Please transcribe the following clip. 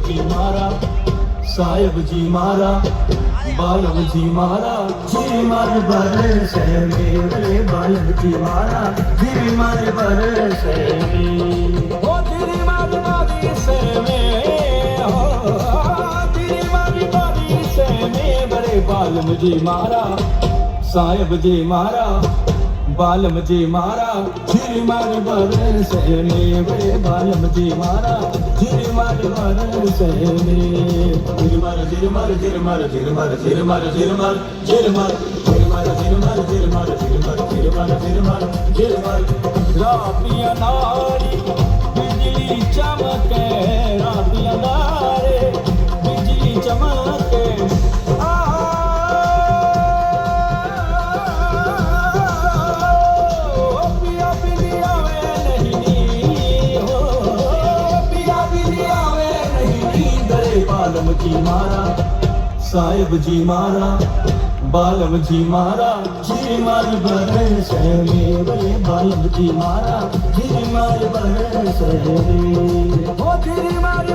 जी मारा साहेब जी मारा बालम जी मारा जी मार बर से मेरे बालम जी मारा जी मार बर से ओ जी मार बारी से में हो जी मार बारी से में बड़े बालम जी मारा साहेब जी मारा बालम जी मारा जी मार बर से में बड़े बालम जी मारा जी मार बर से में जिर मार जिर मार जिर मार जिर मार जिर मार जिर मार जिर मार जिर मार जिर मार जिर मार जिर मार जिर मार जिर मार जिर मार रातियां नारी बिजली चमके रातियां नारे बिजली चमके बालम जी मारा साहेब जी मारा बालम जी मारा जी मार बर से मेरे बालम जी मारा जी मार बर से ओ जी मार